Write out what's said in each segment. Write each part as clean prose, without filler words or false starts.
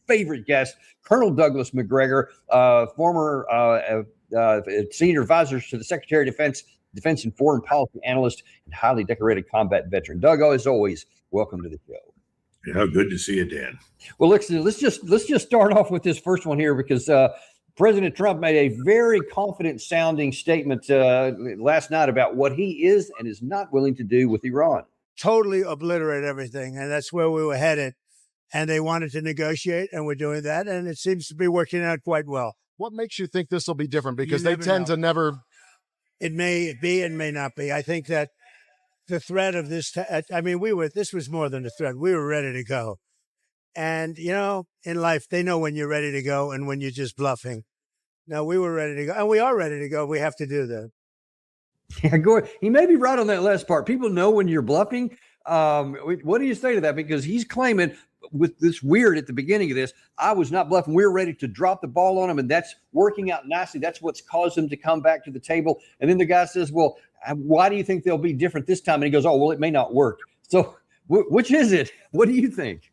favorite guest, Colonel Douglas Macgregor, former senior advisor to the Secretary of Defense and Foreign Policy analyst, and highly decorated combat veteran. Doug, as always, welcome to the show. Yeah, good to see you, Dan. Well, let's just start off with this first one here, because President Trump made a very confident sounding statement last night about what he is and is not willing to do with Iran. Totally obliterate everything, and that's where we were headed. And they wanted to negotiate, and we're doing that, and it seems to be working out quite well. What makes you think this will be different? Because they tend to never. It may be and may not be. I think that the threat of this, this was more than a threat. We were ready to go. And, in life, they know when you're ready to go and when you're just bluffing. No, we were ready to go, and we are ready to go. We have to do that. Yeah, go ahead. He may be right on that last part. People know when you're bluffing. What do you say to that? Because he's claiming with this weird at the beginning of this, I was not bluffing. We were ready to drop the ball on him, and that's working out nicely. That's what's caused him to come back to the table. And then the guy says, well, why do you think they'll be different this time? And he goes, oh, well, it may not work. So which is it? What do you think?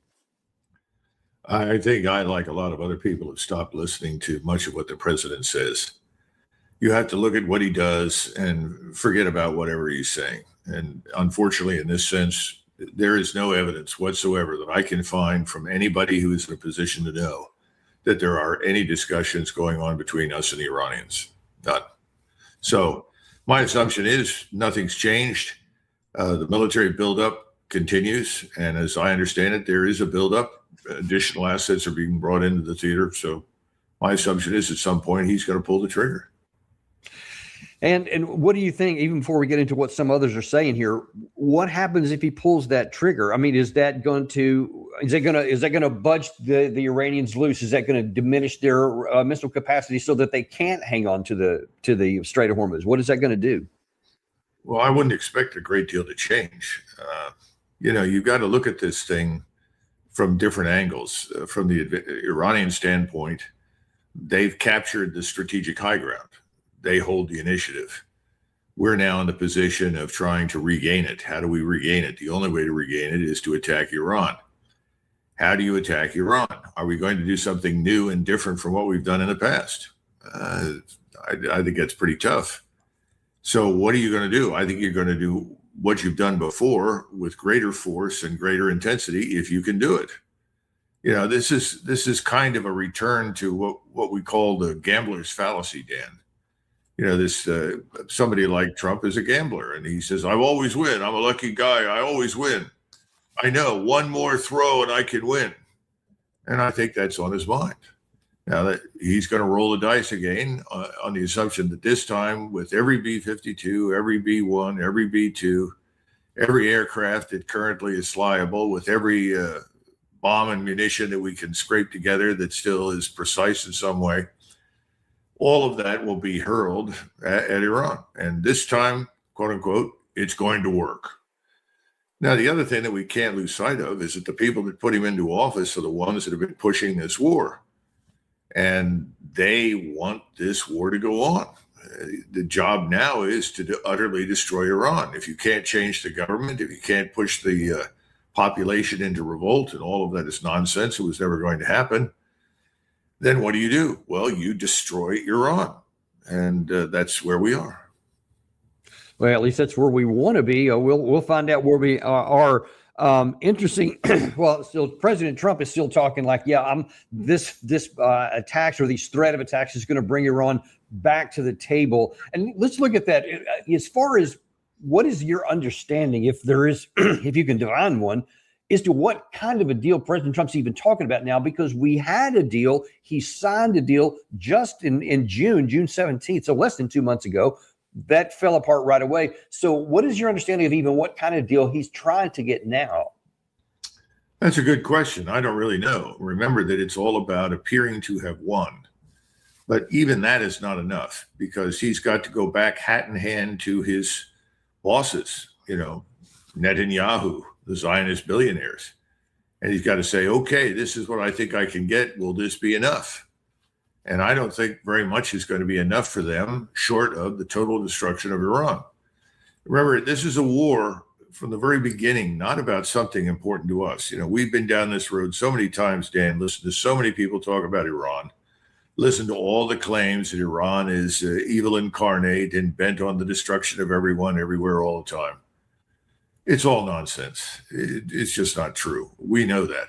I think I, like a lot of other people, have stopped listening to much of what the president says. You have to look at what he does and forget about whatever he's saying. And unfortunately, in this sense, there is no evidence whatsoever that I can find from anybody who is in a position to know that there are any discussions going on between us and the Iranians. None. So my assumption is nothing's changed. The military buildup continues. And as I understand it, there is a buildup. Additional assets are being brought into the theater. So my assumption is at some point he's going to pull the trigger. And what do you think, even before we get into what some others are saying here, what happens if he pulls that trigger? I mean, is that going to budge the Iranians loose? Is that going to diminish their missile capacity so that they can't hang on to the Strait of Hormuz? What is that going to do? Well, I wouldn't expect a great deal to change. You've got to look at this thing from different angles. From the Iranian standpoint, they've captured the strategic high ground. They hold the initiative. We're now in the position of trying to regain it. How do we regain it? The only way to regain it is to attack Iran. How do you attack Iran? Are we going to do something new and different from what we've done in the past? I think that's pretty tough. So what are you going to do? I think you're going to do what you've done before with greater force and greater intensity if you can do it. This is kind of a return to what we call the gambler's fallacy, Dan. Somebody like Trump is a gambler, and he says, I always win. I'm a lucky guy. I always win. I know one more throw and I can win. And I think that's on his mind. Now that he's going to roll the dice again on the assumption that this time, with every B-52, every B-1, every B-2, every aircraft that currently is flyable, with every bomb and munition that we can scrape together that still is precise in some way, all of that will be hurled at Iran. And this time, quote unquote, it's going to work. Now, the other thing that we can't lose sight of is that the people that put him into office are the ones that have been pushing this war. And they want this war to go on. The job now is to utterly destroy Iran. If you can't change the government, if you can't push the population into revolt, and all of that is nonsense, it was never going to happen, then what do? Well, you destroy Iran. And that's where we are. Well, at least that's where we want to be. We'll find out where we are. Interesting. Well, still, President Trump is still talking like, this attacks or these threat of attacks is going to bring Iran back to the table. And let's look at that. As far as what is your understanding, if there is, if you can divine one, as to what kind of a deal President Trump's even talking about now, because we had a deal. He signed a deal just in June 17th, so less than 2 months ago. That fell apart right away. So what is your understanding of even what kind of deal he's trying to get now? That's a good question. I don't really know. Remember that it's all about appearing to have won. But even that is not enough, because he's got to go back hat in hand to his bosses, Netanyahu, the Zionist billionaires. And he's got to say, okay, this is what I think I can get. Will this be enough? And I don't think very much is going to be enough for them, short of the total destruction of Iran. Remember, this is a war from the very beginning not about something important to us. You know, we've been down this road so many times, Dan, listened to so many people talk about Iran, listen to all the claims that Iran is evil incarnate and bent on the destruction of everyone, everywhere, all the time. It's all nonsense. It's just not true. We know that.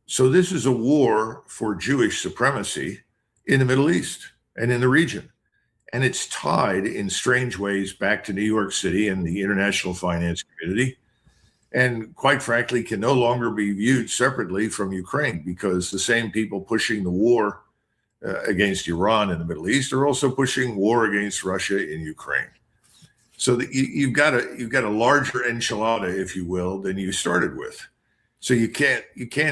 So this is a war for Jewish supremacy in the Middle East and in the region. And it's tied in strange ways back to New York City and the international finance community. And quite frankly, can no longer be viewed separately from Ukraine, because the same people pushing the war against Iran in the Middle East are also pushing war against Russia in Ukraine. So that you've got a larger enchilada, if you will, than you started with. So you can't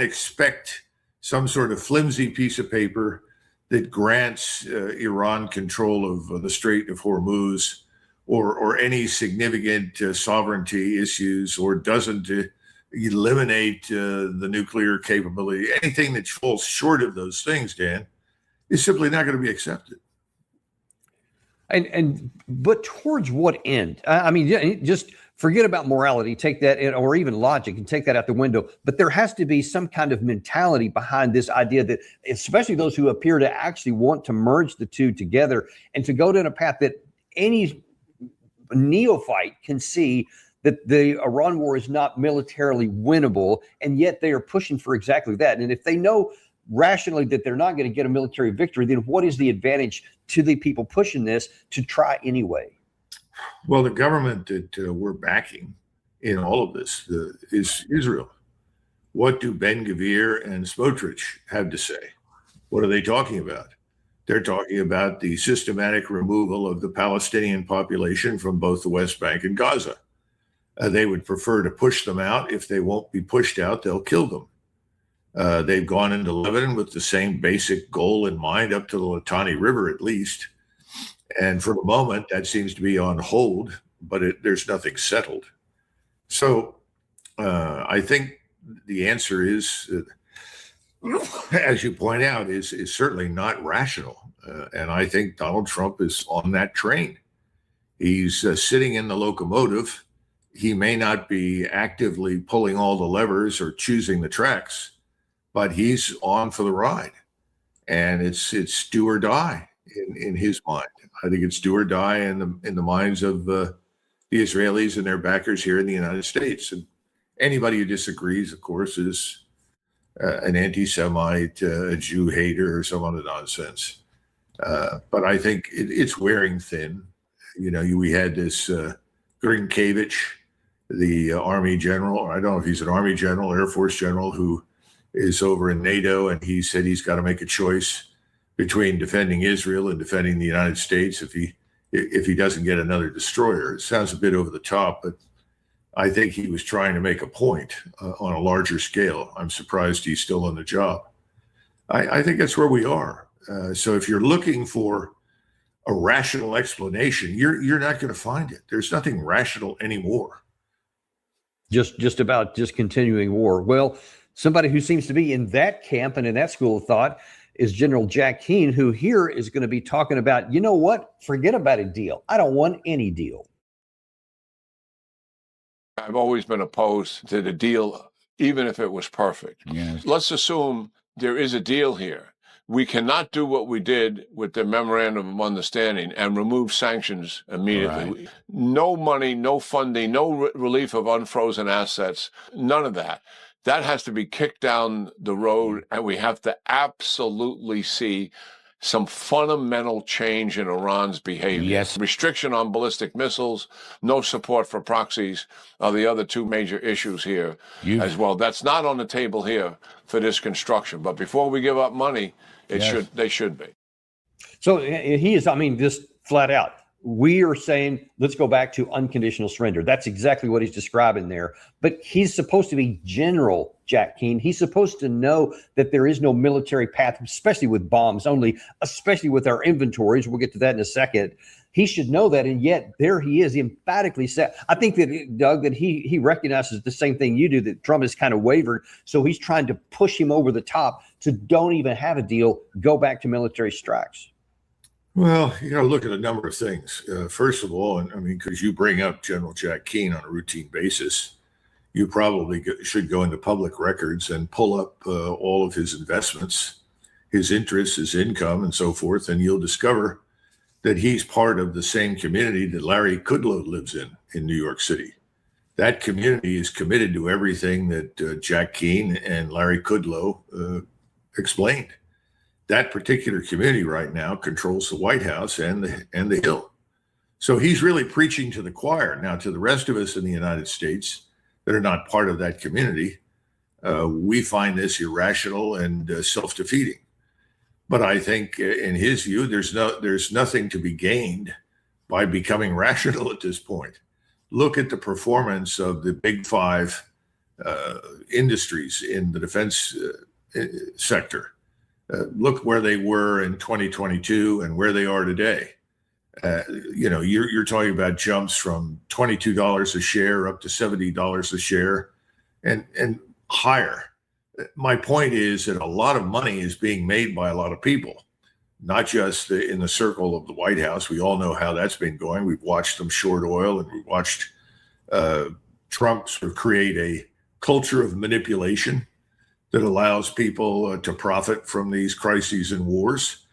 expect some sort of flimsy piece of paper that grants Iran control of the Strait of Hormuz or any significant sovereignty issues, or doesn't eliminate the nuclear capability. Anything that falls short of those things, Dan, is simply not going to be accepted. But towards what end? I mean, just forget about morality, take that in, or even logic, and take that out the window. But there has to be some kind of mentality behind this idea that, especially those who appear to actually want to merge the two together and to go down a path that any neophyte can see, that the Iran war is not militarily winnable, and yet they are pushing for exactly that. And if they know rationally that they're not going to get a military victory, then what is the advantage to the people pushing this to try anyway? Well, the government that we're backing in all of this is Israel. What do Ben-Gvir and Smotrich have to say? What are they talking about? They're talking about the systematic removal of the Palestinian population from both the West Bank and Gaza. They would prefer to push them out. If they won't be pushed out, they'll kill them. They've gone into Lebanon with the same basic goal in mind, up to the Litani River at least. And for the moment, that seems to be on hold, but there's nothing settled. So I think the answer is, as you point out, is certainly not rational. And I think Donald Trump is on that train. He's sitting in the locomotive. He may not be actively pulling all the levers or choosing the tracks, but he's on for the ride. And it's do or die in his mind. I think it's do or die in the minds of the Israelis and their backers here in the United States. And anybody who disagrees, of course, is an anti-Semite, a Jew hater, or some other nonsense. But I think it's wearing thin. You know, we had this Grinkevich, the Army general, or I don't know if he's an Army general, Air Force general, who is over in NATO, and he said he's got to make a choice between defending Israel and defending the United States if he doesn't get another destroyer. It sounds a bit over the top, but I think he was trying to make a point on a larger scale. I'm surprised he's still on the job. I think that's where we are. So if you're looking for a rational explanation, you're not going to find it. There's nothing rational anymore. Just about continuing war. Well, somebody who seems to be in that camp and in that school of thought is General Jack Keane, who here is going to be talking about, you know what? Forget about a deal. I don't want any deal. I've always been opposed to the deal, even if it was perfect. Yes. Let's assume there is a deal here. We cannot do what we did with the memorandum of understanding and remove sanctions immediately. Right. No money, no funding, no relief of unfrozen assets, none of that. That has to be kicked down the road, and we have to absolutely see some fundamental change in Iran's behavior. Yes. Restriction on ballistic missiles, no support for proxies are the other two major issues here as well. That's not on the table here for this construction. But before we give up money, they should be. So he is, I mean, just flat out. We are saying, let's go back to unconditional surrender. That's exactly what he's describing there. But he's supposed to be General Jack Keane. He's supposed to know that there is no military path, especially with bombs only, especially with our inventories. We'll get to that in a second. He should know that. And yet there he is, emphatically said. I think that, Doug, that he recognizes the same thing you do, that Trump has kind of wavered. So he's trying to push him over the top to don't even have a deal, go back to military strikes. Well, you got to look at a number of things. First of all, and I mean, because you bring up General Jack Keane on a routine basis, you probably should go into public records and pull up all of his investments, his interests, his income, and so forth, and you'll discover that he's part of the same community that Larry Kudlow lives in New York City. That community is committed to everything that Jack Keane and Larry Kudlow explained. That particular community right now controls the White House and the Hill. So he's really preaching to the choir. Now, to the rest of us in the United States that are not part of that community, we find this irrational and self-defeating. But I think in his view, there's nothing to be gained by becoming rational at this point. Look at the performance of the big five industries in the defense sector. Look where they were in 2022 and where they are today. You're talking about jumps from $22 a share up to $70 a share and higher. My point is that a lot of money is being made by a lot of people, not just in the circle of the White House. We all know how that's been going. We've watched them short oil, and we've watched Trump sort of create a culture of manipulation that allows people to profit from these crises and wars.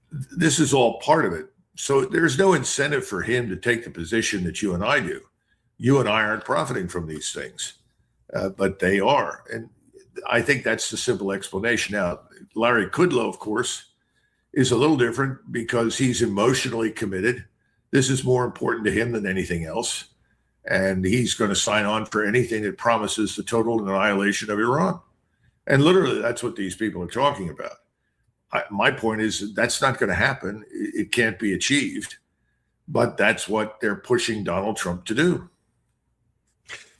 This is all part of it. So there's no incentive for him to take the position that you and I do. You and I aren't profiting from these things, but they are. And I think that's the simple explanation. Now, Larry Kudlow, of course, is a little different because he's emotionally committed. This is more important to him than anything else. And he's going to sign on for anything that promises the total annihilation of Iran. And literally, that's what these people are talking about. My point is that's not going to happen. It can't be achieved. But that's what they're pushing Donald Trump to do.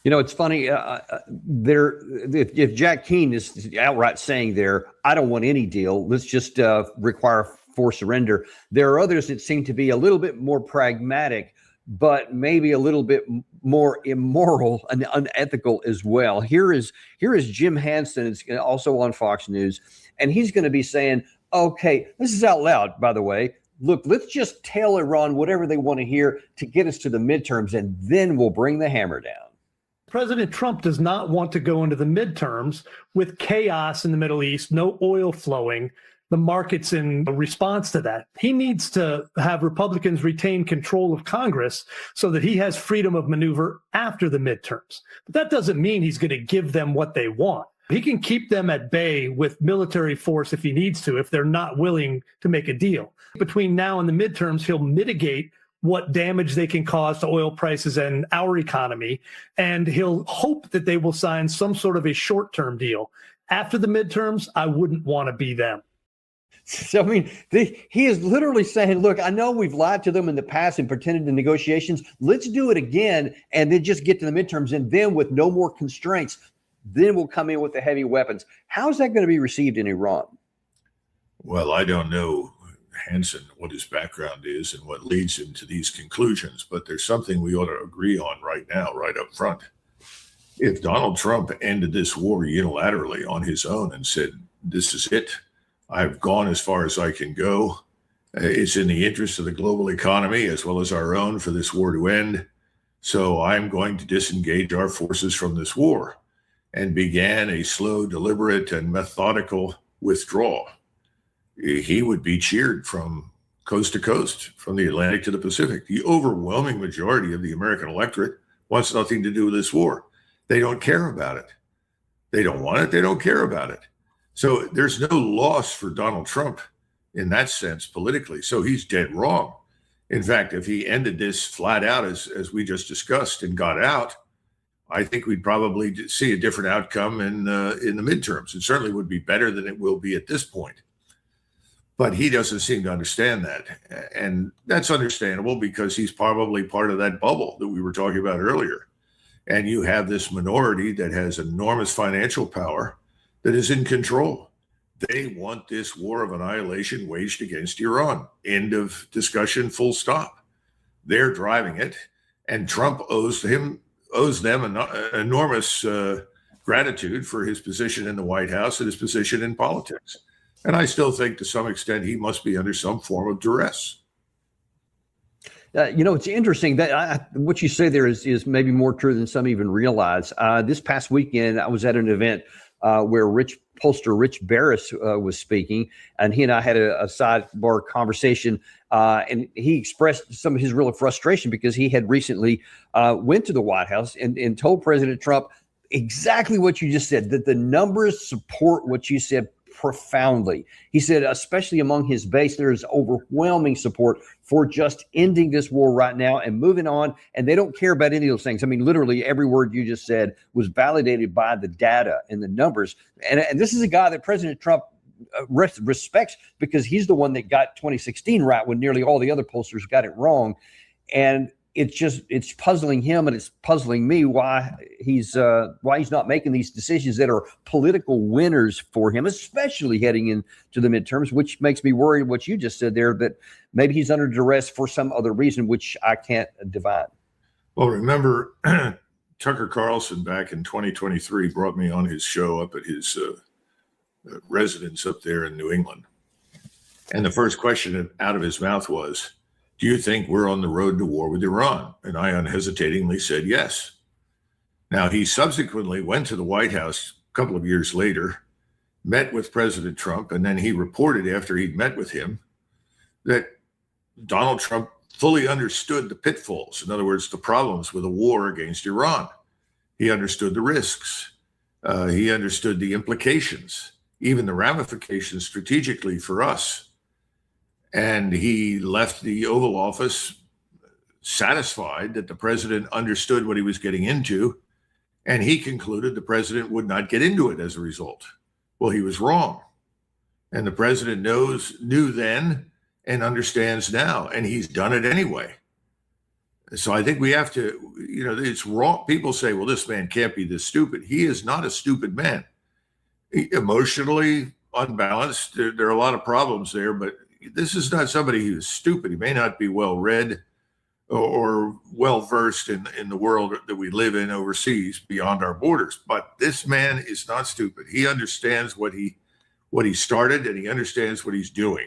You know, it's funny. If Jack Keane is outright saying I don't want any deal, let's just require forced surrender. There are others that seem to be a little bit more pragmatic, but maybe a little bit more immoral and unethical as well. Here is Jim Hansen. It's also on Fox News, and he's going to be saying, okay, this is out loud, by the way. Look, let's just tell Iran whatever they want to hear to get us to the midterms, and then we'll bring the hammer down. President Trump does not want to go into the midterms with chaos in the Middle East, no oil flowing, the markets in response to that. He needs to have Republicans retain control of Congress so that he has freedom of maneuver after the midterms. But that doesn't mean he's going to give them what they want. He can keep them at bay with military force if he needs to, if they're not willing to make a deal. Between now and the midterms, he'll mitigate what damage they can cause to oil prices and our economy, and he'll hope that they will sign some sort of a short-term deal. After the midterms, I wouldn't want to be them. So, I mean, he is literally saying, look, I know we've lied to them in the past and pretended in negotiations. Let's do it again and then just get to the midterms. And then with no more constraints, then we'll come in with the heavy weapons. How is that going to be received in Iran? Well, I don't know, Hansen, what his background is and what leads him to these conclusions, but there's something we ought to agree on right now, right up front. If Donald Trump ended this war unilaterally on his own and said, this is it, I've gone as far as I can go. It's in the interest of the global economy as well as our own for this war to end. So I'm going to disengage our forces from this war, and began a slow, deliberate, and methodical withdrawal. He would be cheered from coast to coast, from the Atlantic to the Pacific. The overwhelming majority of the American electorate wants nothing to do with this war. They don't care about it. They don't want it. They don't care about it. So there's no loss for Donald Trump in that sense politically. So he's dead wrong. In fact, if he ended this flat out, as we just discussed, and got out, I think we'd probably see a different outcome in the midterms. It certainly would be better than it will be at this point. But he doesn't seem to understand that. And that's understandable because he's probably part of that bubble that we were talking about earlier. And you have this minority that has enormous financial power that is in control. They want this war of annihilation waged against Iran. End of discussion, full stop. They're driving it. And Trump owes them enormous gratitude for his position in the White House and his position in politics. And I still think to some extent he must be under some form of duress. It's interesting that what you say there is maybe more true than some even realize. This past weekend, I was at an event where pollster Rich Barris was speaking, and he and I had a sidebar conversation, and he expressed some of his real frustration because he had recently went to the White House and told President Trump exactly what you just said, that the numbers support what you said profoundly. He said, especially among his base, there is overwhelming support for just ending this war right now and moving on. And they don't care about any of those things. I mean, literally every word you just said was validated by the data and the numbers. And this is a guy that President Trump respects because he's the one that got 2016 right when nearly all the other pollsters got it wrong. And it's puzzling him, and it's puzzling me why he's not making these decisions that are political winners for him, especially heading into the midterms, which makes me worried what you just said there, that maybe he's under duress for some other reason, which I can't divine. Well, remember, Tucker Carlson back in 2023 brought me on his show up at his residence up there in New England. And the first question out of his mouth was, do you think we're on the road to war with Iran? And I unhesitatingly said yes. Now, he subsequently went to the White House a couple of years later, met with President Trump, and then he reported after he'd met with him that Donald Trump fully understood the pitfalls. In other words, the problems with a war against Iran. He understood the risks. He understood the implications, even the ramifications strategically for us. And he left the Oval Office satisfied that the president understood what he was getting into, and he concluded the president would not get into it as a result. Well, he was wrong. And the president knew then and understands now, and he's done it anyway. So I think we have to, it's wrong. People say, well, this man can't be this stupid. He is not a stupid man. Emotionally unbalanced, there are a lot of problems there, but this is not somebody who's stupid. He may not be well read or well versed in the world that we live in overseas beyond our borders. But this man is not stupid. He understands what he started, and he understands what he's doing.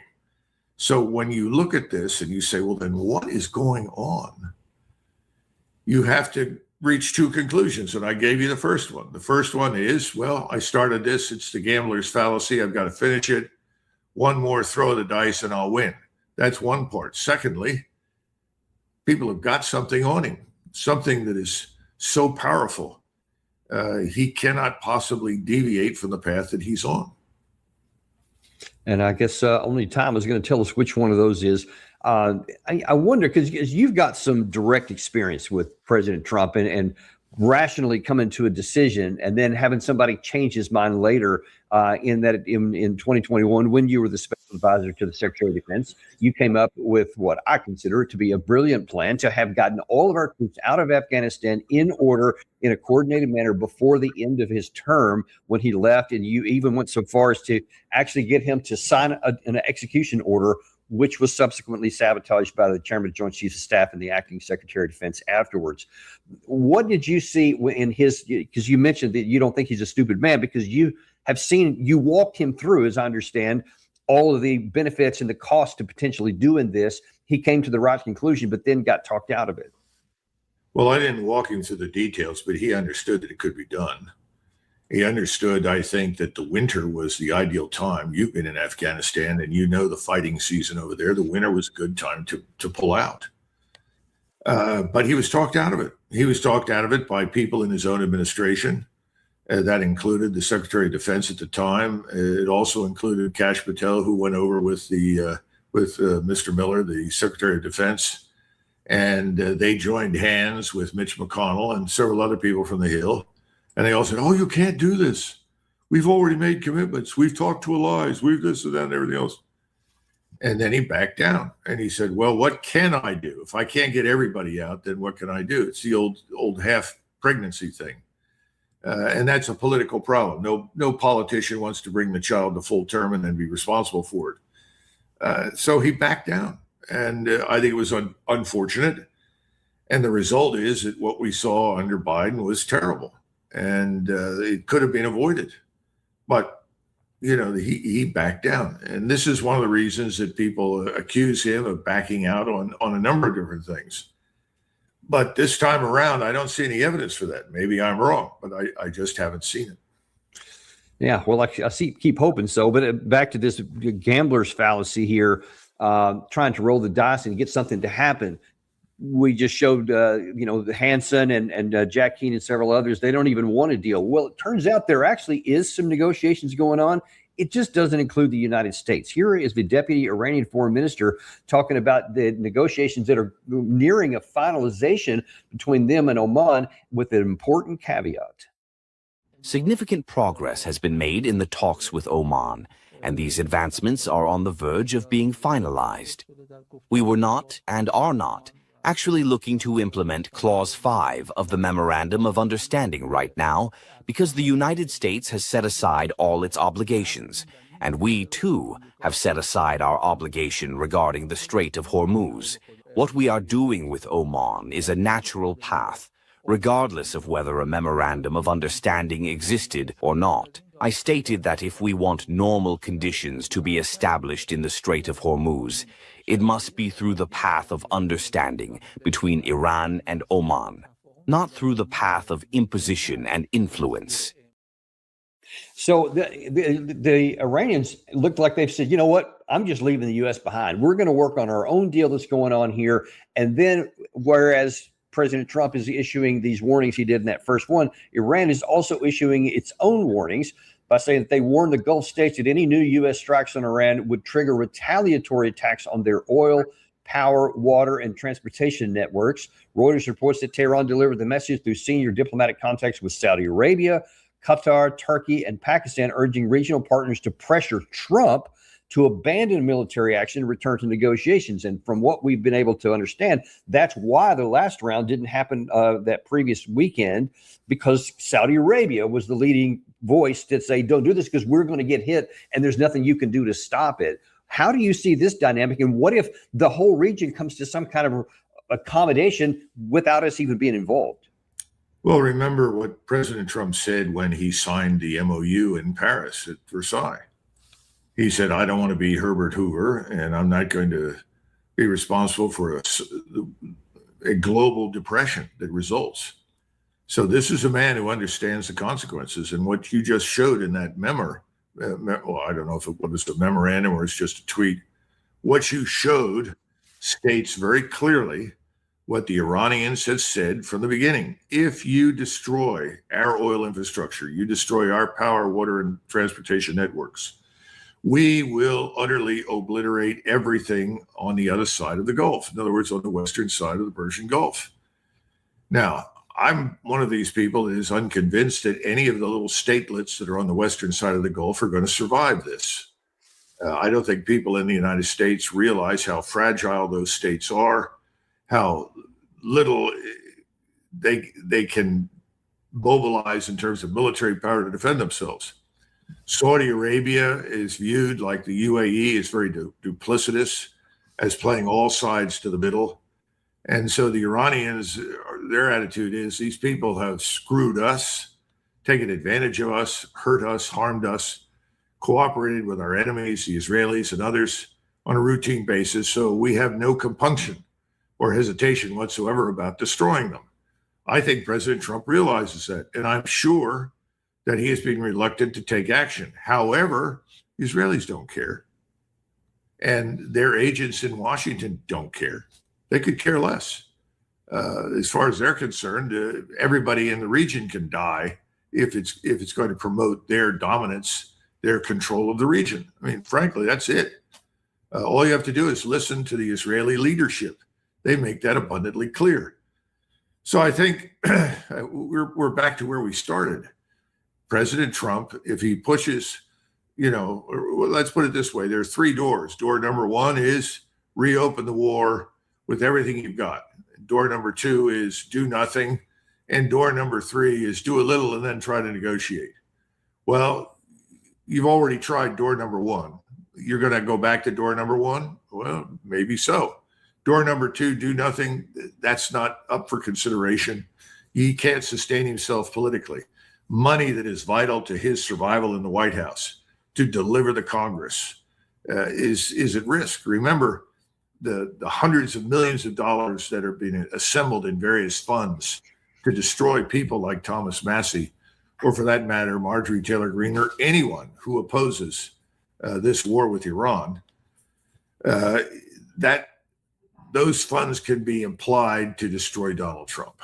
So when you look at this and you say, well, then what is going on? You have to reach two conclusions. And I gave you the first one. The first one is, well, I started this. It's the gambler's fallacy. I've got to finish it. One more throw of the dice and I'll win. That's one part. Secondly, people have got something on him, something that is so powerful. He cannot possibly deviate from the path that he's on. And I guess only time is going to tell us which one of those is. I wonder, because you've got some direct experience with President Trump and rationally coming to a decision and then having somebody change his mind later in 2021, when you were the special advisor to the Secretary of Defense, you came up with what I consider to be a brilliant plan to have gotten all of our troops out of Afghanistan in order in a coordinated manner before the end of his term when he left. And you even went so far as to actually get him to sign an execution order, which was subsequently sabotaged by the Chairman of Joint Chiefs of Staff and the Acting Secretary of Defense afterwards. What did you see in his, because you mentioned that you don't think he's a stupid man, because you walked him through, as I understand, all of the benefits and the cost to potentially doing this. He came to the right conclusion, but then got talked out of it. Well, I didn't walk him through the details, but he understood that it could be done. He understood, I think, that the winter was the ideal time. You've been in Afghanistan and you know the fighting season over there. The winter was a good time to pull out. But he was talked out of it. He was talked out of it by people in his own administration. That included the Secretary of Defense at the time. It also included Kash Patel, who went over with Mr. Miller, the Secretary of Defense. And they joined hands with Mitch McConnell and several other people from the Hill. And they all said, oh, you can't do this. We've already made commitments. We've talked to allies. We've this and that and everything else. And then he backed down and he said, well, what can I do? If I can't get everybody out, then what can I do? It's the old half pregnancy thing. And that's a political problem. No politician wants to bring the child to full term and then be responsible for it. So he backed down. And I think it was unfortunate. And the result is that what we saw under Biden was terrible. And it could have been avoided. But he backed down. And this is one of the reasons that people accuse him of backing out on a number of different things. But this time around, I don't see any evidence for that. Maybe I'm wrong, but I just haven't seen it. Yeah, well, I keep hoping so. But back to this gambler's fallacy here, trying to roll the dice and get something to happen. We just showed, Hansen and Jack Keane and several others. They don't even want a deal. Well, it turns out there actually is some negotiations going on. It just doesn't include the United States. Here is the deputy Iranian foreign minister talking about the negotiations that are nearing a finalization between them and Oman, with an important caveat. Significant progress has been made in the talks with Oman, and these advancements are on the verge of being finalized. We were not and are not actually looking to implement Clause 5 of the Memorandum of Understanding right now, because the United States has set aside all its obligations, and we, too, have set aside our obligation regarding the Strait of Hormuz. What we are doing with Oman is a natural path, regardless of whether a Memorandum of Understanding existed or not. I stated that if we want normal conditions to be established in the Strait of Hormuz, it must be through the path of understanding between Iran and Oman, not through the path of imposition and influence. So the Iranians looked like they've said, you know what, I'm just leaving the U.S. behind. We're going to work on our own deal that's going on here. And then, whereas President Trump is issuing these warnings he did in that first one, Iran is also issuing its own warnings by saying that they warned the Gulf states that any new U.S. strikes on Iran would trigger retaliatory attacks on their oil, power, water, and transportation networks. Reuters reports that Tehran delivered the message through senior diplomatic contacts with Saudi Arabia, Qatar, Turkey, and Pakistan, urging regional partners to pressure Trump to abandon military action and return to negotiations. And from what we've been able to understand, that's why the last round didn't happen that previous weekend, because Saudi Arabia was the leading voice to say, don't do this because we're going to get hit and there's nothing you can do to stop it. How do you see this dynamic? And what if the whole region comes to some kind of accommodation without us even being involved? Well, remember what President Trump said when he signed the MOU in Paris at Versailles. He said, I don't want to be Herbert Hoover, and I'm not going to be responsible for a global depression that results. So this is a man who understands the consequences. And what you just showed in that well, I don't know if it was a memorandum or it's just a tweet. What you showed states very clearly what the Iranians have said from the beginning. If you destroy our oil infrastructure, you destroy our power, water, and transportation networks, we will utterly obliterate everything on the other side of the Gulf. In other words, on the western side of the Persian Gulf. Now, I'm one of these people that is unconvinced that any of the little statelets that are on the western side of the Gulf are going to survive this. I don't think people in the United States realize how fragile those states are, how little they can mobilize in terms of military power to defend themselves. Saudi Arabia is viewed, like the UAE, is very duplicitous, as playing all sides to the middle. And so the Iranians, their attitude is these people have screwed us, taken advantage of us, hurt us, harmed us, cooperated with our enemies, the Israelis and others, on a routine basis. So we have no compunction or hesitation whatsoever about destroying them. I think President Trump realizes that, and I'm sure that he is being reluctant to take action. However, Israelis don't care. And their agents in Washington don't care. They could care less. As far as they're concerned, everybody in the region can die if it's going to promote their dominance, their control of the region. I mean, frankly, that's it. All you have to do is listen to the Israeli leadership. They make that abundantly clear. So I think we're back to where we started. President Trump, if he pushes, let's put it this way, there are three doors. Door number one is reopen the war with everything you've got. Door number two is do nothing. And door number three is do a little and then try to negotiate. Well, you've already tried door number one. You're going to go back to door number one? Well, maybe so. Door number two, do nothing. That's not up for consideration. He can't sustain himself politically. Money that is vital to his survival in the White House, to deliver the Congress is at risk. Remember, the hundreds of millions of dollars that are being assembled in various funds to destroy people like Thomas Massie, or for that matter, Marjorie Taylor Greene, or anyone who opposes this war with Iran, that those funds can be applied to destroy Donald Trump.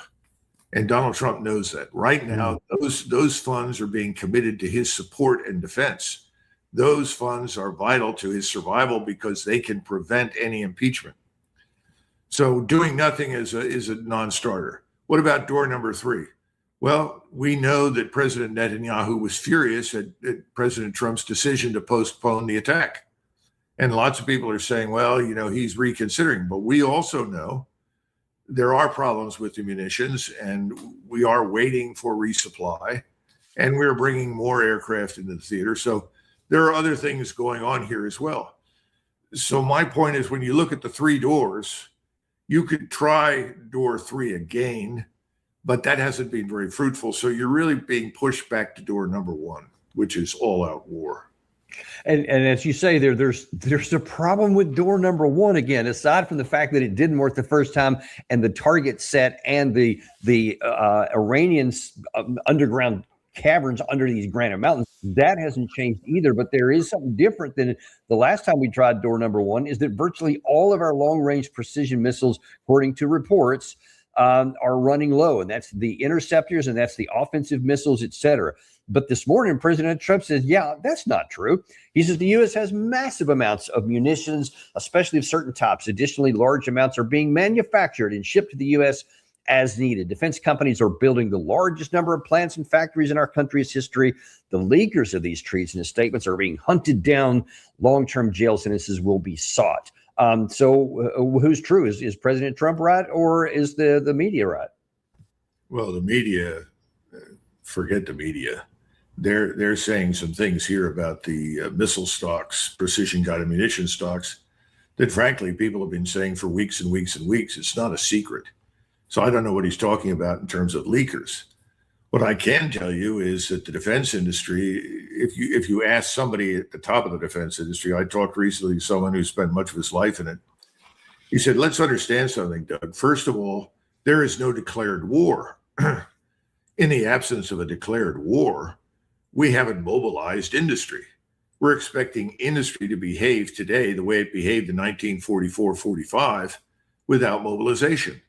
And Donald Trump knows that. Right now, those funds are being committed to his support and defense. Those funds are vital to his survival because they can prevent any impeachment. So doing nothing is a non-starter. What about door number 3? Well, we know that President Netanyahu was furious at President Trump's decision to postpone the attack. And lots of people are saying, well, he's reconsidering. But we also know there are problems with the munitions, and we are waiting for resupply, and we're bringing more aircraft into the theater. So there are other things going on here as well. So my point is, when you look at the 3 doors, you could try door 3 again, but that hasn't been very fruitful. So you're really being pushed back to door number 1, which is all-out war. And as you say, there's a problem with door number 1 again, aside from the fact that it didn't work the first time, and the target set and the Iranians underground caverns under these granite mountains, that hasn't changed either. But there is something different than the last time we tried door number 1, is that virtually all of our long-range precision missiles, according to reports, are running low, and that's the interceptors, and that's the offensive missiles, etc. But this morning, President Trump says, yeah, that's not true. He says the U.S. has massive amounts of munitions, especially of certain types. Additionally, large amounts are being manufactured and shipped to the U.S. as needed. Defense companies are building the largest number of plants and factories in our country's history. The leakers of these treason statements are being hunted down. Long-term jail sentences will be sought. So who's true? Is President Trump right, or is the media right? Well, the media, forget the media. They're saying some things here about the missile stocks, precision-guided munition stocks, that frankly people have been saying for weeks and weeks and weeks. It's not a secret. So I don't know what he's talking about in terms of leakers. What I can tell you is that the defense industry, if you ask somebody at the top of the defense industry, I talked recently to someone who spent much of his life in it. He said, let's understand something, Doug. First of all, there is no declared war. In the absence of a declared war, we haven't mobilized industry. We're expecting industry to behave today the way it behaved in 1944-45 without mobilization.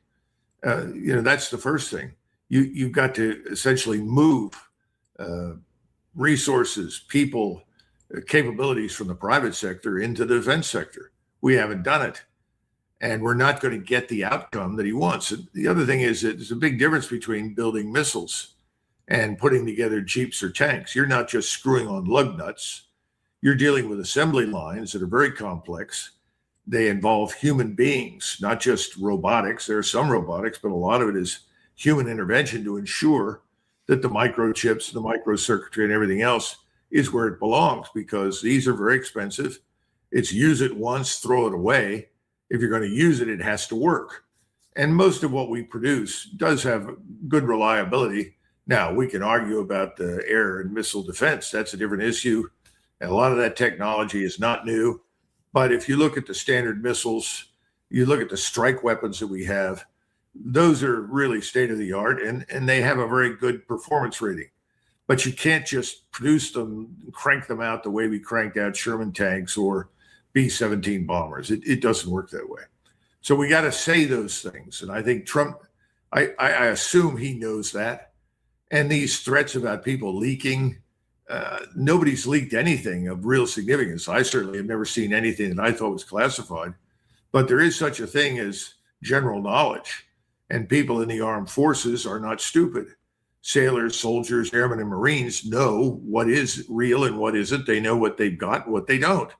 That's the first thing. You've got to essentially move resources, people, capabilities from the private sector into the defense sector. We haven't done it, and we're not going to get the outcome that he wants. And the other thing is that there's a big difference between building missiles and putting together jeeps or tanks. You're not just screwing on lug nuts. You're dealing with assembly lines that are very complex. They involve human beings, not just robotics. There are some robotics, but a lot of it is human intervention to ensure that the microchips, the microcircuitry, and everything else is where it belongs, because these are very expensive. It's use it once, throw it away. If you're going to use it, it has to work. And most of what we produce does have good reliability. Now, we can argue about the air and missile defense. That's a different issue. And a lot of that technology is not new. But if you look at the standard missiles, you look at the strike weapons that we have, those are really state of the art, and they have a very good performance rating. But you can't just produce them, crank them out the way we cranked out Sherman tanks or B-17 bombers. It doesn't work that way. So we got to say those things. And I think Trump, I assume he knows that. And these threats about people leaking, nobody's leaked anything of real significance. I certainly have never seen anything that I thought was classified. But there is such a thing as general knowledge. And people in the armed forces are not stupid. Sailors, soldiers, airmen, and Marines know what is real and what isn't. They know what they've got and what they don't.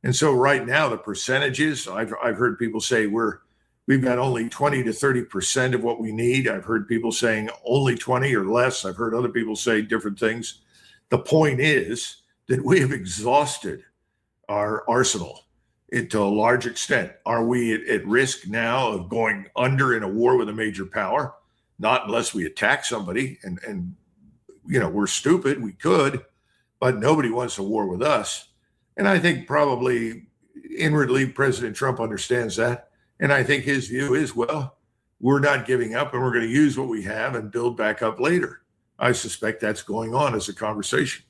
And so right now, the percentages, I've heard people say we've got only 20 to 30% of what we need. I've heard people saying only 20 or less. I've heard other people say different things. The point is that we have exhausted our arsenal to a large extent. Are we at risk now of going under in a war with a major power? Not unless we attack somebody and we're stupid. We could, but nobody wants a war with us. And I think probably inwardly President Trump understands that. And I think his view is, well, we're not giving up and we're going to use what we have and build back up later. I suspect that's going on as a conversation.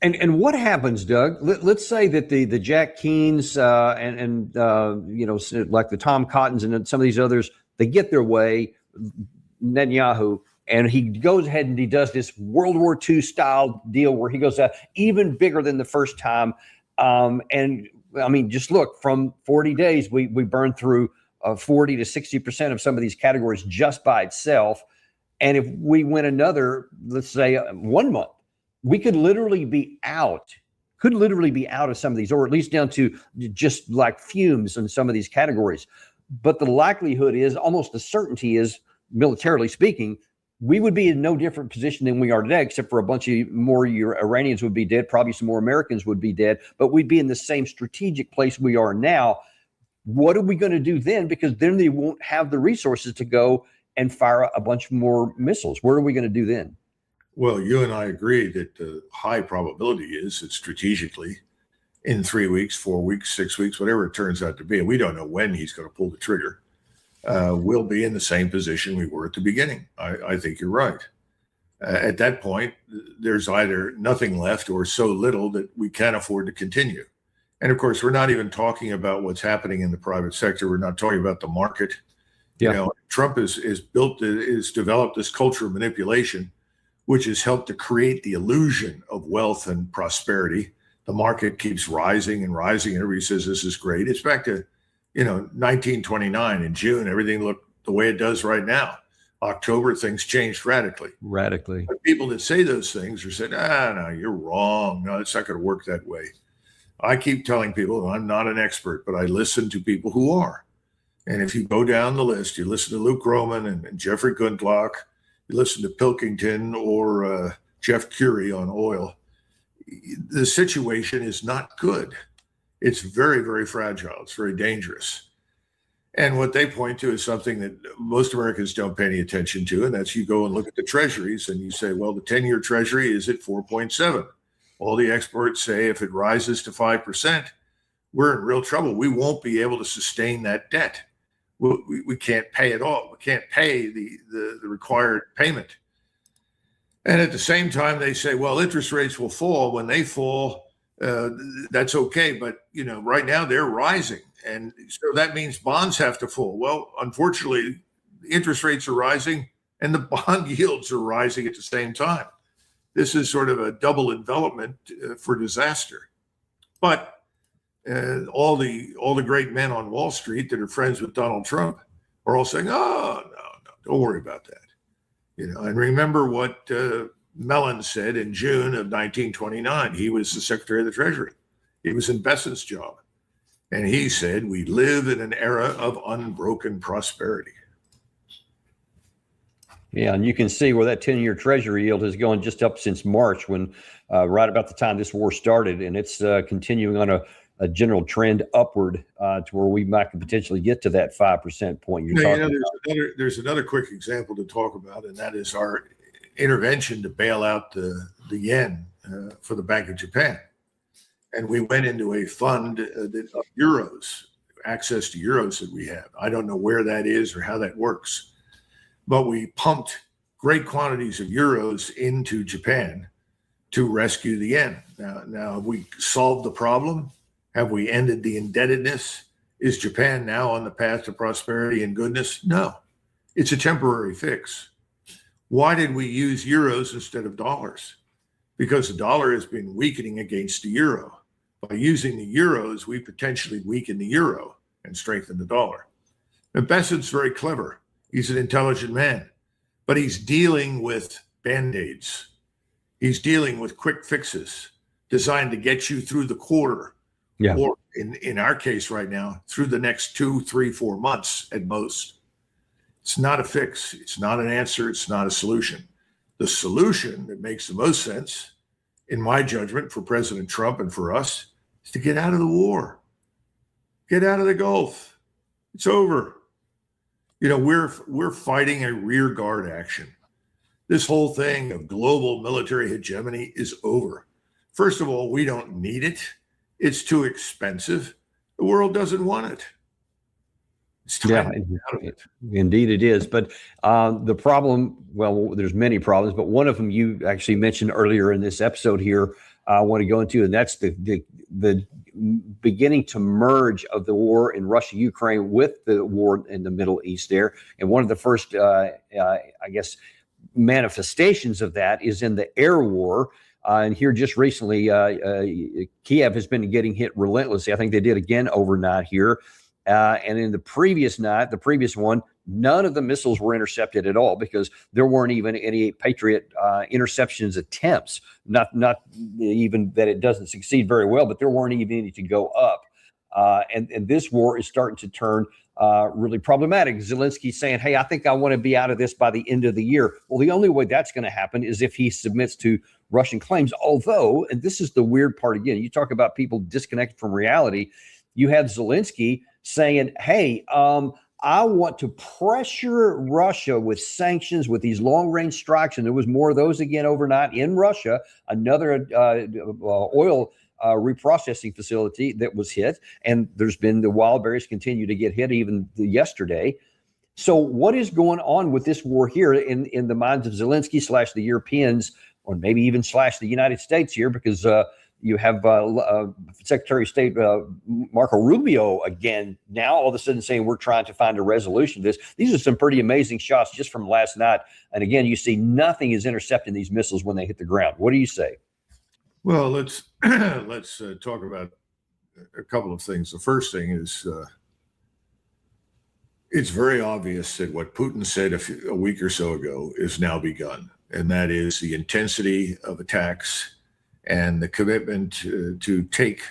And what happens, Doug? Let's say that the Jack Keanes and like the Tom Cottons and some of these others, they get their way, Netanyahu, and he goes ahead and he does this World War II style deal where he goes out even bigger than the first time. And I mean, just look, from 40 days, we burned through 40 to 60% of some of these categories just by itself. And if we went another, let's say 1 month, we could literally be out of some of these, or at least down to just like fumes in some of these categories. But the likelihood is, almost the certainty is, militarily speaking, we would be in no different position than we are today, except for a bunch of more Iranians would be dead, probably some more Americans would be dead, but we'd be in the same strategic place we are now. What are we going to do then? Because then they won't have the resources to go and fire a bunch more missiles. What are we going to do then? Well, you and I agree that the high probability is that strategically in 3 weeks, 4 weeks, 6 weeks, whatever it turns out to be, and we don't know when he's going to pull the trigger, we'll be in the same position we were at the beginning. I think you're right. At that point, there's either nothing left or so little that we can't afford to continue. And of course, we're not even talking about what's happening in the private sector. We're not talking about the market. Yeah. You know, Trump has developed this culture of manipulation, which has helped to create the illusion of wealth and prosperity. The market keeps rising and rising, and everybody says this is great. It's back to, 1929 in June, everything looked the way it does right now. October, things changed radically. But people that say those things are saying, no, you're wrong. No, it's not going to work that way. I keep telling people I'm not an expert, but I listen to people who are. And if you go down the list, you listen to Luke Groman and Jeffrey Gundlach, you listen to Pilkington or Jeff Curie on oil, the situation is not good. It's very, very fragile. It's very dangerous. And what they point to is something that most Americans don't pay any attention to, and that's you go and look at the treasuries and you say, well, the 10-year treasury is at 4.7. All the experts say if it rises to 5%, we're in real trouble. We won't be able to sustain that debt. We can't pay it all. We can't pay the required payment. And at the same time, they say, well, interest rates will fall. When they fall, that's okay. But, right now they're rising. And so that means bonds have to fall. Well, unfortunately, interest rates are rising and the bond yields are rising at the same time. This is sort of a double envelopment for disaster. But all the great men on Wall Street that are friends with Donald Trump are all saying, oh, no, don't worry about that. And remember what Mellon said in June of 1929. He was the Secretary of the Treasury. He was in Besant's job. And he said, we live in an era of unbroken prosperity. Yeah, and you can see where that 10-year Treasury yield has gone just up since March, when right about the time this war started, and it's continuing on a general trend upward to where we might potentially get to that 5% point you're talking about. There's another quick example to talk about, and that is our intervention to bail out the yen for the Bank of Japan. And we went into a fund of euros, access to euros that we have. I don't know where that is or how that works, but we pumped great quantities of euros into Japan to rescue the yen. Now have we solved the problem? Have we ended the indebtedness? Is Japan now on the path to prosperity and goodness? No, it's a temporary fix. Why did we use euros instead of dollars? Because the dollar has been weakening against the euro. By using the euros, we potentially weaken the euro and strengthen the dollar. Now, Besant's very clever. He's an intelligent man, but he's dealing with Band-Aids. He's dealing with quick fixes designed to get you through the quarter. Yeah. Or in our case right now, through the next 2, 3, 4 months at most. It's not a fix. It's not an answer. It's not a solution. The solution that makes the most sense, in my judgment, for President Trump and for us, is to get out of the war. Get out of the Gulf. It's over. We're fighting a rear guard action. This whole thing of global military hegemony is over. First of all, we don't need it. It's too expensive. The world doesn't want it. It's time to get out of it. Indeed it is. But the problem, well, there's many problems, but one of them you actually mentioned earlier in this episode here, I want to go into, and that's the beginning to merge of the war in Russia, Ukraine with the war in the Middle East there. And one of the first, I guess, manifestations of that is in the air war. And here just recently, Kiev has been getting hit relentlessly. I think they did again overnight here. And in the previous night, the previous one, none of the missiles were intercepted at all because there weren't even any Patriot interceptions attempts. Not even that it doesn't succeed very well, but there weren't even any to go up. And this war is starting to turn really problematic. Zelensky saying, hey, I think I want to be out of this by the end of the year. Well, the only way that's going to happen is if he submits to Russian claims. Although, and this is the weird part again, you talk about people disconnected from reality. You have Zelensky saying, hey, I want to pressure Russia with sanctions, with these long-range strikes. And there was more of those again overnight in Russia, another oil reprocessing facility that was hit. And there's been the wild berries continue to get hit even yesterday. So what is going on with this war here in the minds of Zelensky / the Europeans, or maybe even / the United States here? Because you have Secretary of State Marco Rubio again now all of a sudden saying we're trying to find a resolution to this. These are some pretty amazing shots just from last night. And again, you see nothing is intercepting these missiles when they hit the ground. What do you say? Well, let's talk about a couple of things. The first thing is it's very obvious that what Putin said a week or so ago is now begun, and that is the intensity of attacks and the commitment to take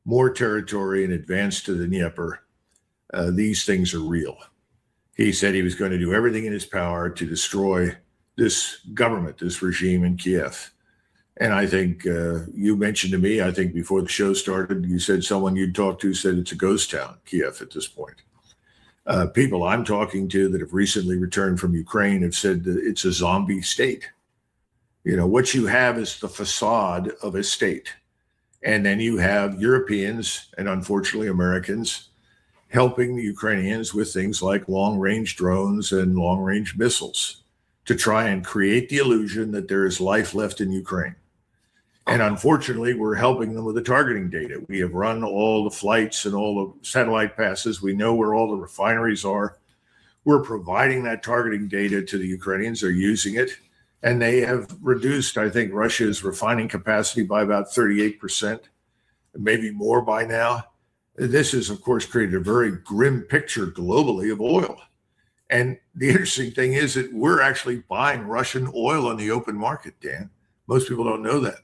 more territory and advance to the Dnieper. These things are real. He said he was going to do everything in his power to destroy this government, this regime in Kiev. And I think you mentioned to me, I think before the show started, you said someone you'd talked to said it's a ghost town, Kiev, at this point. People I'm talking to that have recently returned from Ukraine have said that it's a zombie state. You know, what you have is the facade of a state. And then you have Europeans and unfortunately Americans helping the Ukrainians with things like long-range drones and long-range missiles to try and create the illusion that there is life left in Ukraine. And unfortunately, we're helping them with the targeting data. We have run all the flights and all the satellite passes. We know where all the refineries are. We're providing that targeting data to the Ukrainians. They're using it. And they have reduced, I think, Russia's refining capacity by about 38%, maybe more by now. This has, of course, created a very grim picture globally of oil. And the interesting thing is that we're actually buying Russian oil on the open market, Dan. Most people don't know that.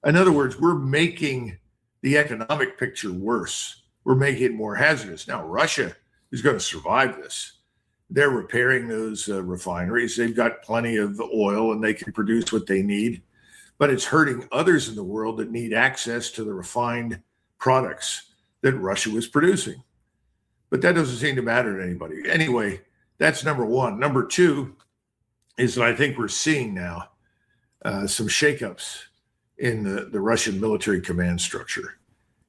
In other words, we're making the economic picture worse. We're making it more hazardous. Now, Russia is going to survive this. They're repairing those refineries. They've got plenty of oil and they can produce what they need. But it's hurting others in the world that need access to the refined products that Russia was producing. But that doesn't seem to matter to anybody. Anyway, that's number one. Number two is that I think we're seeing now some shakeups in the Russian military command structure.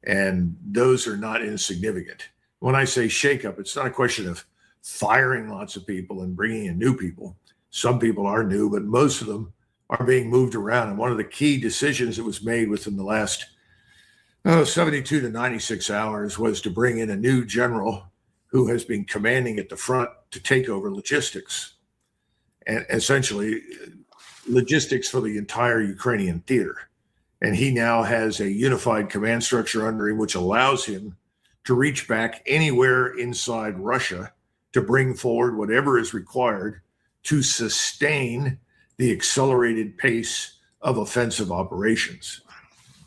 And those are not insignificant. When I say shakeup, it's not a question of firing lots of people and bringing in new people. Some people are new, but most of them are being moved around. And one of the key decisions that was made within the last 72 to 96 hours was to bring in a new general who has been commanding at the front to take over logistics, and essentially logistics for the entire Ukrainian theater. And he now has a unified command structure under him, which allows him to reach back anywhere inside Russia to bring forward whatever is required to sustain the accelerated pace of offensive operations.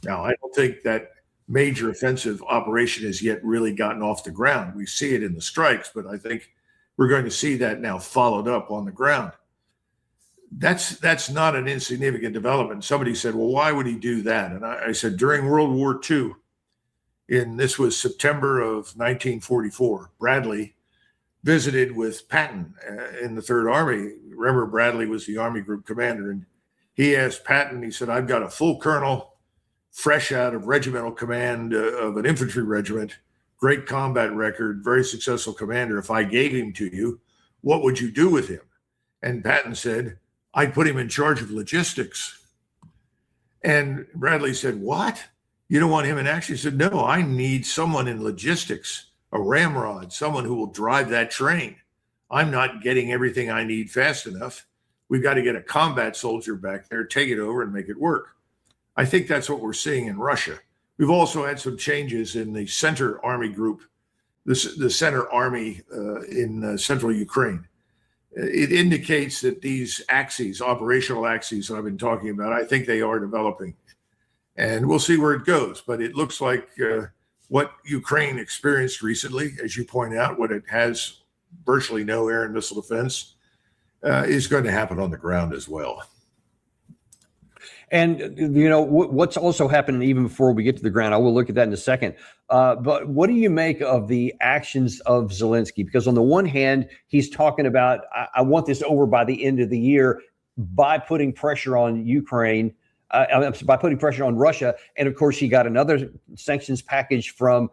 Now, I don't think that major offensive operation has yet really gotten off the ground. We see it in the strikes, but I think we're going to see that now followed up on the ground. That's not an insignificant development. Somebody said, well, why would he do that? And I said, during World War II, this was September of 1944, Bradley visited with Patton in the Third Army. Remember, Bradley was the Army Group commander, and he asked Patton, he said, "I've got a full colonel, fresh out of regimental command of an infantry regiment, great combat record, very successful commander. If I gave him to you, what would you do with him?" And Patton said, "I'd put him in charge of logistics." And Bradley said, "What? You don't want him in action?" He said, "No, I need someone in logistics, a ramrod, someone who will drive that train. I'm not getting everything I need fast enough. We've got to get a combat soldier back there, take it over and make it work." I think that's what we're seeing in Russia. We've also had some changes in the Center Army Group, the Center Army in central Ukraine. It indicates that these axes, operational axes that I've been talking about, I think they are developing. And we'll see where it goes. But it looks like what Ukraine experienced recently, as you point out, what it has virtually no air and missile defense, is going to happen on the ground as well. And, you know, what's also happening even before we get to the ground, I will look at that in a second. But what do you make of the actions of Zelensky? Because on the one hand, he's talking about, I want this over by the end of the year by putting pressure on Ukraine, by putting pressure on Russia. And of course, he got another sanctions package from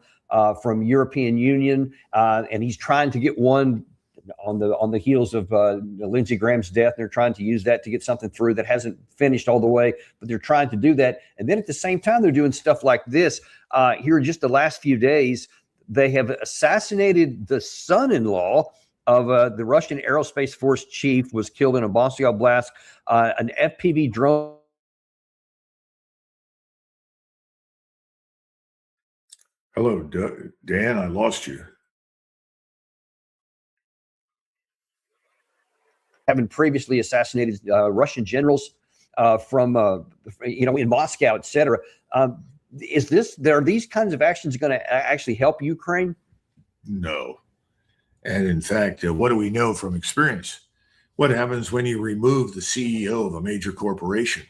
European Union, and he's trying to get one on the heels of Lindsey Graham's death. They're trying to use that to get something through that hasn't finished all the way, but they're trying to do that. And then at the same time, they're doing stuff like this. Here in just the last few days, they have assassinated the son-in-law of the Russian Aerospace Force chief, was killed in a Moscow blast. An FPV drone. Hello, Dan, I lost you. Having previously assassinated Russian generals from in Moscow, et cetera. Are these kinds of actions going to actually help Ukraine? No. And in fact, what do we know from experience? What happens when you remove the CEO of a major corporation?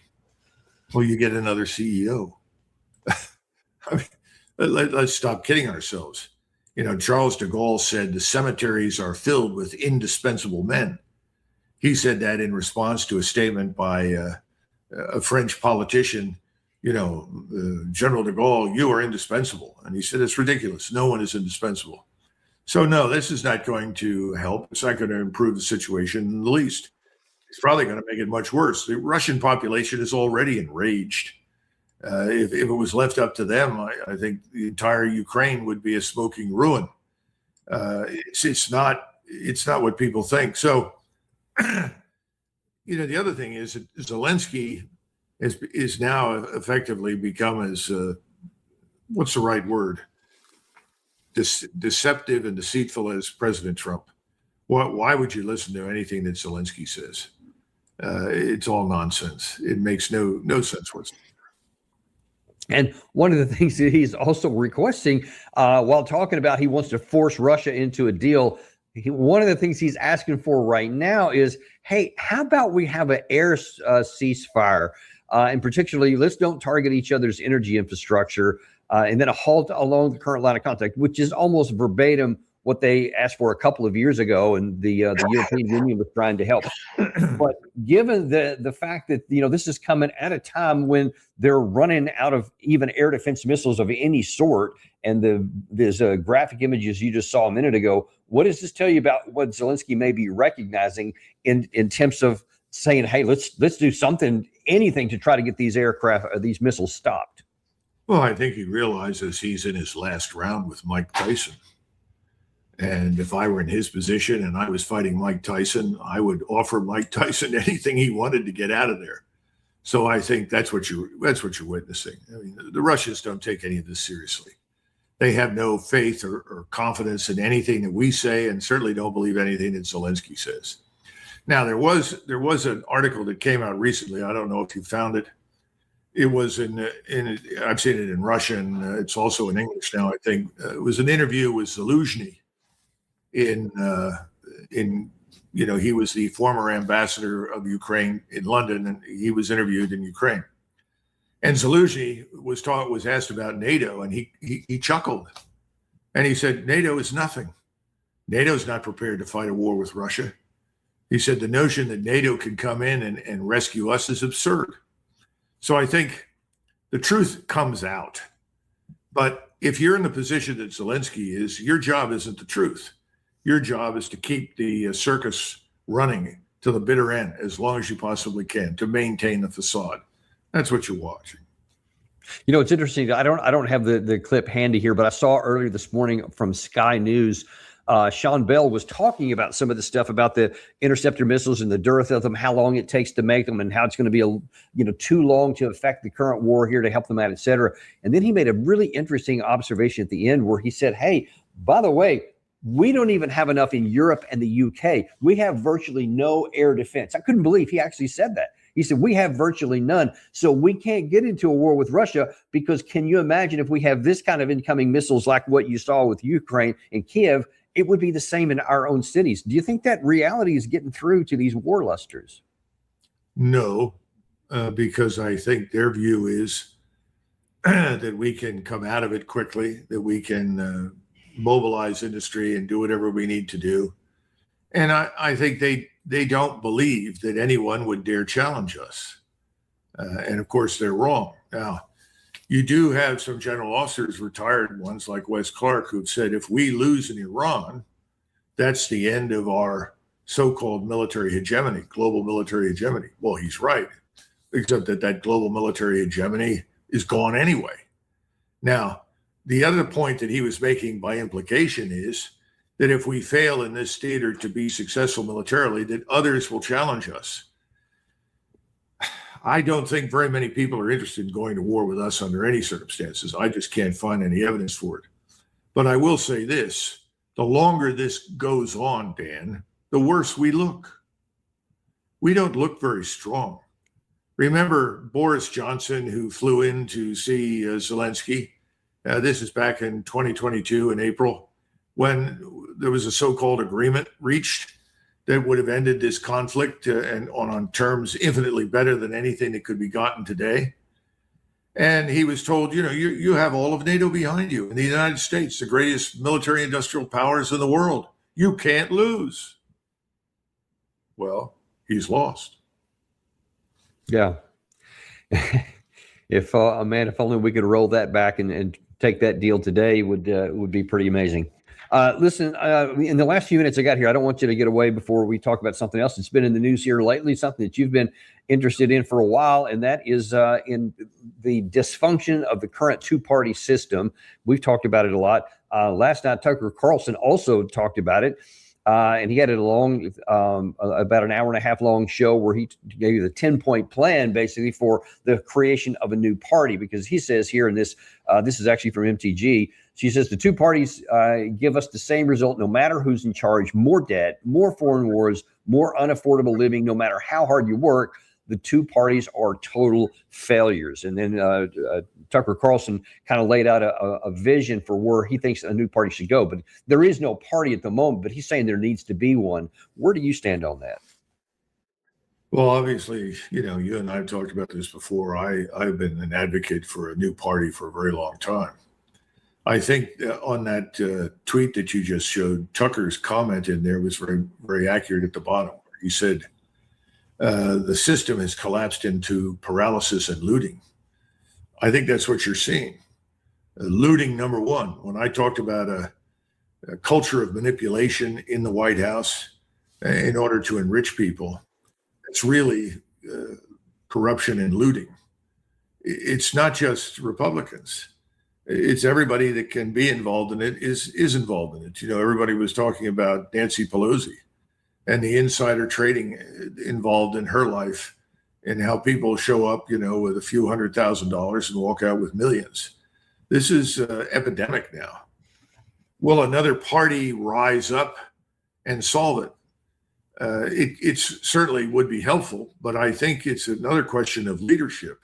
Well, you get another CEO. I mean, let's stop kidding ourselves. You know, Charles de Gaulle said the cemeteries are filled with indispensable men. He said that in response to a statement by a French politician, General de Gaulle, "You are indispensable." And he said, "It's ridiculous. No one is indispensable." So no, this is not going to help. It's not going to improve the situation in the least. It's probably going to make it much worse. The Russian population is already enraged. If it was left up to them, I think the entire Ukraine would be a smoking ruin. It's not what people think. So, the other thing is that Zelensky is now effectively become as what's the right word? Deceptive and deceitful as President Trump. Why would you listen to anything that Zelensky says? It's all nonsense. It makes no sense whatsoever. And one of the things that he's also requesting, while talking about he wants to force Russia into a deal, one of the things he's asking for right now is, hey, how about we have an air ceasefire? And particularly, let's don't target each other's energy infrastructure, and then a halt along the current line of contact, which is almost verbatim what they asked for a couple of years ago, and the European Union was trying to help. But given the fact that this is coming at a time when they're running out of even air defense missiles of any sort, and there's graphic images you just saw a minute ago, what does this tell you about what Zelensky may be recognizing in terms of saying, hey, let's do something, anything to try to get these these missiles stopped? Well, I think he realizes he's in his last round with Mike Tyson. And if I were in his position and I was fighting Mike Tyson, I would offer Mike Tyson anything he wanted to get out of there. So I think that's what you're witnessing. I mean, the Russians don't take any of this seriously. They have no faith or confidence in anything that we say, and certainly don't believe anything that Zelensky says. Now, there was an article that came out recently. I don't know if you found it. It was I've seen it in Russian. It's also in English now, I think. It was an interview with Zelensky. He was the former ambassador of Ukraine in London, and he was interviewed in Ukraine. And Zelensky was asked about NATO, and he chuckled, and he said, NATO is nothing. NATO's not prepared to fight a war with Russia. He said the notion that NATO can come in and rescue us is absurd. So I think the truth comes out. But if you're in the position that Zelensky is, your job isn't the truth. Your job is to keep the circus running to the bitter end as long as you possibly can to maintain the facade. That's what you're watching. You know, it's interesting. I don't have the clip handy here, but I saw earlier this morning from Sky News, Sean Bell was talking about some of the stuff about the interceptor missiles and the dearth of them, how long it takes to make them, and how it's going to be too long to affect the current war here to help them out, et cetera. And then he made a really interesting observation at the end where he said, hey, by the way, we don't even have enough in Europe and the UK. We have virtually no air defense. I couldn't believe he actually said that. He said, we have virtually none. So we can't get into a war with Russia because can you imagine if we have this kind of incoming missiles like what you saw with Ukraine and Kiev, it would be the same in our own cities. Do you think that reality is getting through to these warlusters? No, because I think their view is that we can come out of it quickly, that we can mobilize industry and do whatever we need to do. And I think they don't believe that anyone would dare challenge us. And of course, they're wrong. Now, you do have some general officers, retired ones like Wes Clark, who've said if we lose in Iran, that's the end of our so-called military hegemony, global military hegemony. Well, he's right, except that global military hegemony is gone anyway. Now, the other point that he was making by implication is that if we fail in this theater to be successful militarily, that others will challenge us. I don't think very many people are interested in going to war with us under any circumstances. I just can't find any evidence for it. But I will say this, the longer this goes on, Dan, the worse we look. We don't look very strong. Remember Boris Johnson, who flew in to see Zelensky? This is back in 2022 in April, when there was a so-called agreement reached that would have ended this conflict and on terms infinitely better than anything that could be gotten today. And he was told, you have all of NATO behind you in the United States, the greatest military industrial powers in the world. You can't lose. Well, he's lost. Yeah. If only we could roll that back and take that deal today would be pretty amazing. Listen, in the last few minutes I got here, I don't want you to get away before we talk about something else that's been in the news here lately, something that you've been interested in for a while, and that is in the dysfunction of the current two-party system. We've talked about it a lot. Last night, Tucker Carlson also talked about it, and he had it along about an hour and a half long show where he gave you the 10-point plan basically for the creation of a new party, because he says here in this, this is actually from MTG, she says the two parties give us the same result no matter who's in charge: more debt, more foreign wars, more unaffordable living. No matter how hard you work, the two parties are total failures. And then Tucker Carlson kind of laid out a vision for where he thinks a new party should go. But there is no party at the moment, but he's saying there needs to be one. Where do you stand on that? Well, obviously, you and I have talked about this before. I've been an advocate for a new party for a very long time. I think on that tweet that you just showed, Tucker's comment in there was very, very accurate at the bottom. He said, the system has collapsed into paralysis and looting. I think that's what you're seeing. Looting, number one. When I talked about a culture of manipulation in the White House in order to enrich people, it's really corruption and looting. It's not just Republicans. It's everybody that can be involved in it is involved in it. Everybody was talking about Nancy Pelosi and the insider trading involved in her life and how people show up, with a few $100,000 and walk out with millions. This is epidemic now. Will another party rise up and solve it? It certainly would be helpful, but I think it's another question of leadership.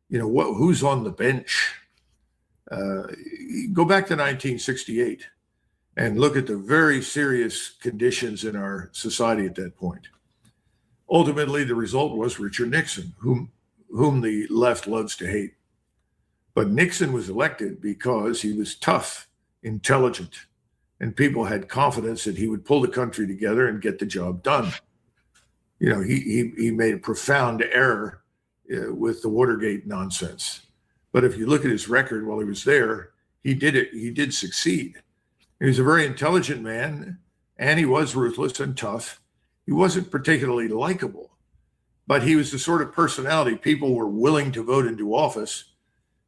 Who's on the bench? Go back to 1968 and look at the very serious conditions in our society at that point. Ultimately, the result was Richard Nixon, whom the left loves to hate. But Nixon was elected because he was tough, intelligent, and people had confidence that he would pull the country together and get the job done. You know, he made a profound error with the Watergate nonsense. But if you look at his record while he was there, he did succeed. He was a very intelligent man, and he was ruthless and tough. He wasn't particularly likable, but he was the sort of personality people were willing to vote into office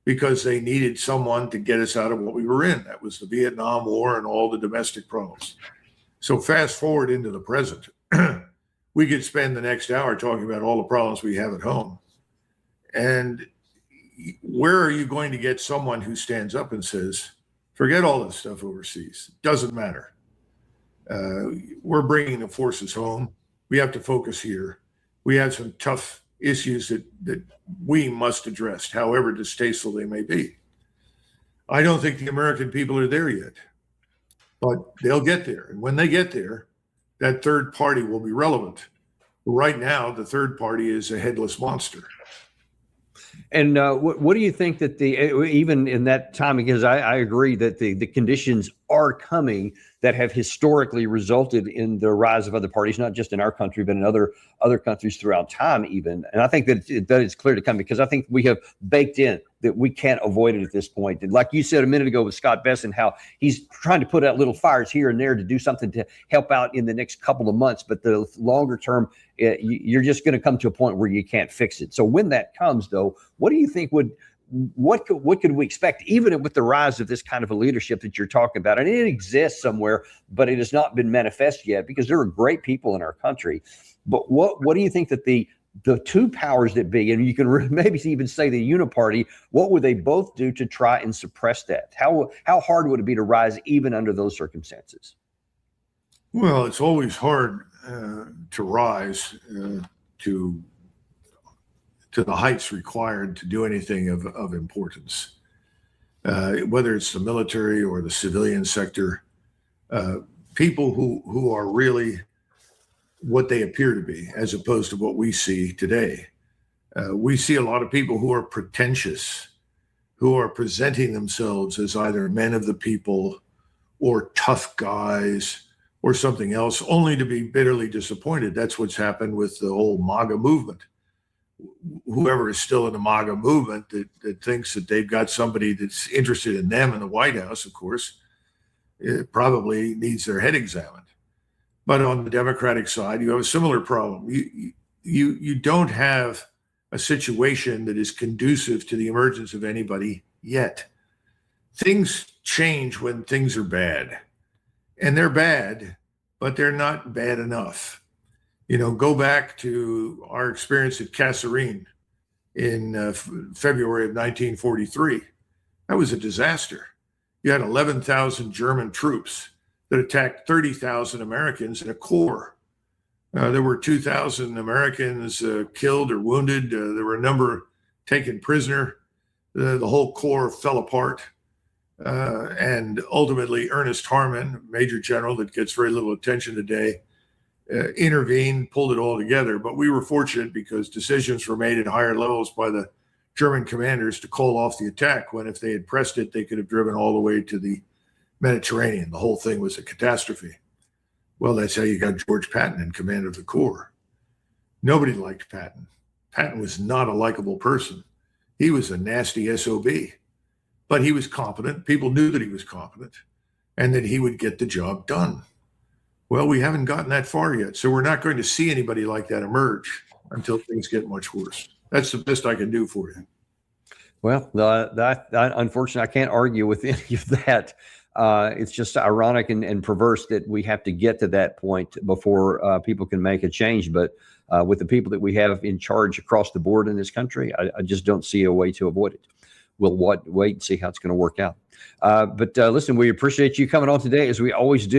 because they needed someone to get us out of what we were in. That was the Vietnam War and all the domestic problems. So fast forward into the present. We could spend the next hour talking about all the problems we have at home. And where are you going to get someone who stands up and says, forget all this stuff overseas? Doesn't matter. We're bringing the forces home. We have to focus here. We have some tough issues that we must address, however distasteful they may be. I don't think the American people are there yet, but they'll get there. And when they get there, that third party will be relevant. Right now, the third party is a headless monster. And what do you think that even in that time, because I agree that the conditions are coming that have historically resulted in the rise of other parties, not just in our country, but in other countries throughout time even. And I think that it's clear to come, because I think we have baked in that we can't avoid it at this point. And like you said a minute ago with Scott Bessent, how he's trying to put out little fires here and there to do something to help out in the next couple of months. But the longer term, you're just going to come to a point where you can't fix it. So when that comes, though, what do you think what could we expect, even with the rise of this kind of a leadership that you're talking about? And it exists somewhere, but it has not been manifest yet, because there are great people in our country. But what do you think that the two powers that be, and you can maybe even say the uniparty, what would they both do to try and suppress that? How hard would it be to rise even under those circumstances? Well, it's always hard to rise to the heights required to do anything of importance, whether it's the military or the civilian sector. People who are really what they appear to be, as opposed to what we see today. We see a lot of people who are pretentious, who are presenting themselves as either men of the people or tough guys or something else, only to be bitterly disappointed. That's what's happened with the whole MAGA movement. Whoever is still in the MAGA movement that thinks that they've got somebody that's interested in them in the White House, of course, it probably needs their head examined. But on the Democratic side, you have a similar problem. You don't have a situation that is conducive to the emergence of anybody yet. Things change when things are bad. And they're bad, but they're not bad enough. You know, go back to our experience at Kasserine in February of 1943. That was a disaster. You had 11,000 German troops that attacked 30,000 Americans in a corps. There were 2,000 Americans killed or wounded. There were a number taken prisoner. The whole corps fell apart. And ultimately, Ernest Harman, Major General that gets very little attention today, intervened, pulled it all together. But we were fortunate because decisions were made at higher levels by the German commanders to call off the attack, when if they had pressed it, they could have driven all the way to the Mediterranean. The whole thing was a catastrophe. Well, that's how you got George Patton in command of the Corps. Nobody liked Patton. Patton was not a likable person. He was a nasty SOB, but he was competent. People knew that he was competent and that he would get the job done. Well, we haven't gotten that far yet. So we're not going to see anybody like that emerge until things get much worse. That's the best I can do for you. Well, unfortunately, I can't argue with any of that. It's just ironic and perverse that we have to get to that point before people can make a change. But with the people that we have in charge across the board in this country, I just don't see a way to avoid it. We'll wait and see how it's going to work out. But listen, we appreciate you coming on today, as we always do.